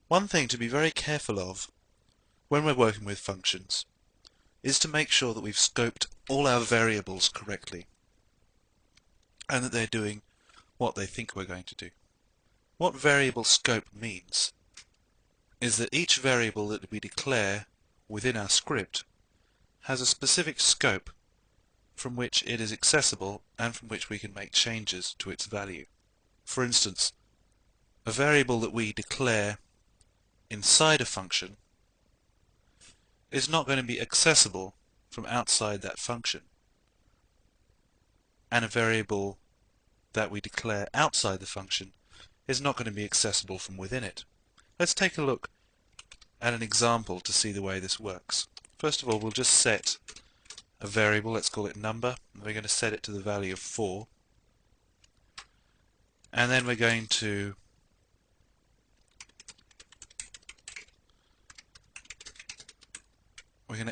One thing to be very careful of when we're working with functions is to make sure that we've scoped all our variables correctly and that they're doing what they think we're going to do. What variable scope means is that each variable that we declare within our script has a specific scope from which it is accessible and from which we can make changes to its value. For instance, a variable that we declare inside a function is not going to be accessible from outside that function, and a variable that we declare outside the function is not going to be accessible from within it. Let's take a look at an example to see the way this works. First of all, we'll just set a variable, let's call it number, and we're going to set it to the value of 4, and then we're going to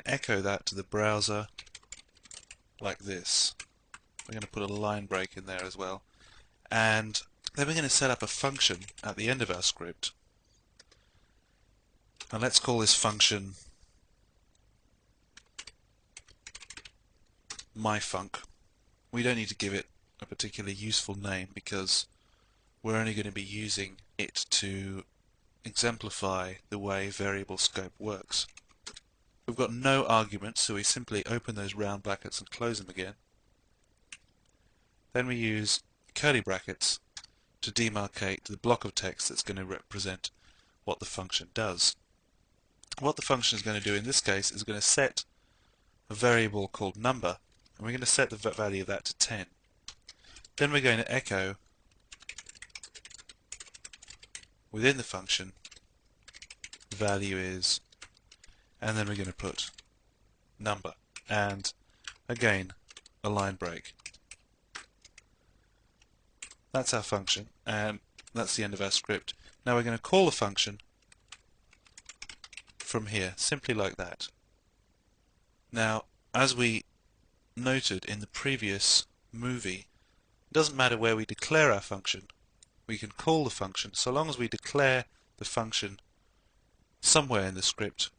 echo that to the browser like this. We're going to put a line break in there as well, and then we're going to set up a function at the end of our script, and let's call this function myfunc. We don't need to give it a particularly useful name because we're only going to be using it to exemplify the way variable scope works. We've got no arguments, so we simply open those round brackets and close them again. Then we use curly brackets to demarcate the block of text that's going to represent what the function does. What the function is going to do in this case is going to set a variable called number, and we're going to set the value of that to 10. Then we're going to echo within the function the value is, and then we're going to put number, and again a line break. That's our function, and that's the end of our script. Now we're going to call the function from here, simply like that. Now, as we noted in the previous movie, it doesn't matter where we declare our function. We can call the function, so long as we declare the function somewhere in the script,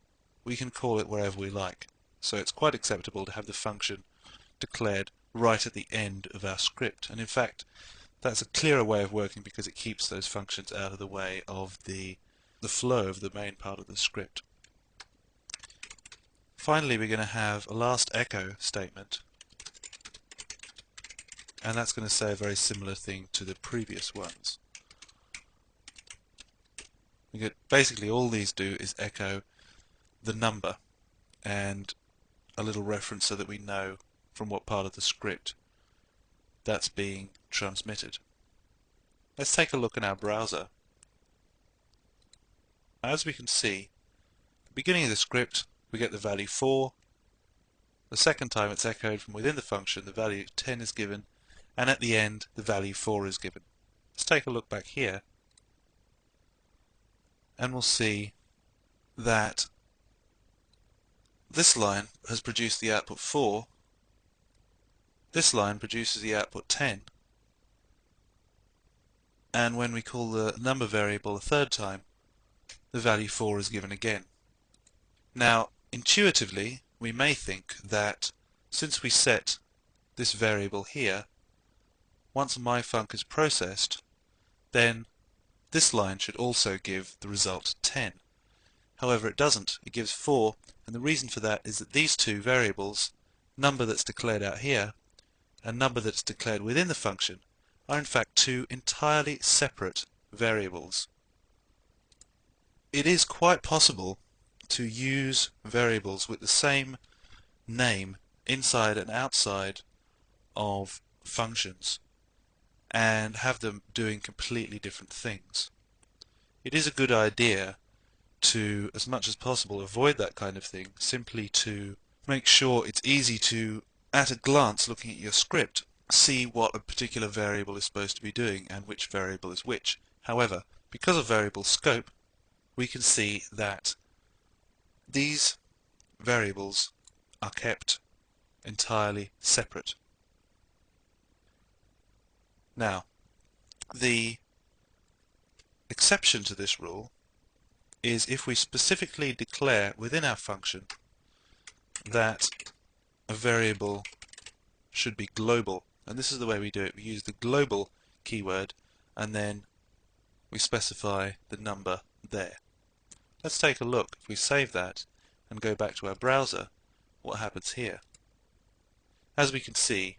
we can call it wherever we like. So it's quite acceptable to have the function declared right at the end of our script, and in fact that's a clearer way of working because it keeps those functions out of the way of the flow of the main part of the script. Finally, we're going to have a last echo statement, and that's going to say a very similar thing to the previous ones. Basically all these do is echo the number and a little reference so that we know from what part of the script that's being transmitted. Let's take a look in our browser. As we can see, at the beginning of the script we get the value 4. The second time it's echoed from within the function, the value 10 is given, and at the end the value 4 is given. Let's take a look back here, and we'll see that this line has produced the output 4, this line produces the output 10, and when we call the number variable a third time, the value 4 is given again. Now, intuitively, we may think that since we set this variable here, once myfunc is processed, then this line should also give the result 10. However, it doesn't. It gives 4, and the reason for that is that these two variables, number that's declared out here and number that's declared within the function, are in fact two entirely separate variables. It is quite possible to use variables with the same name inside and outside of functions and have them doing completely different things. It is a good idea to, as much as possible, avoid that kind of thing, simply to make sure it's easy to, at a glance looking at your script, see what a particular variable is supposed to be doing and which variable is which. However, because of variable scope, we can see that these variables are kept entirely separate. Now, the exception to this rule is if we specifically declare within our function that a variable should be global. And this is the way we do it. We use the global keyword and then we specify the number there. Let's take a look. If we save that and go back to our browser, what happens here? As we can see,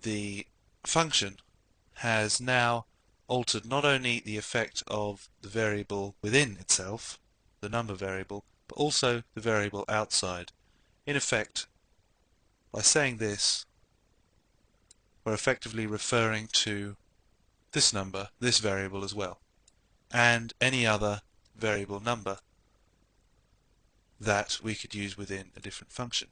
the function has now altered not only the effect of the variable within itself, the number variable, but also the variable outside. In effect, by saying this, we're effectively referring to this number, this variable as well, and any other variable number that we could use within a different function.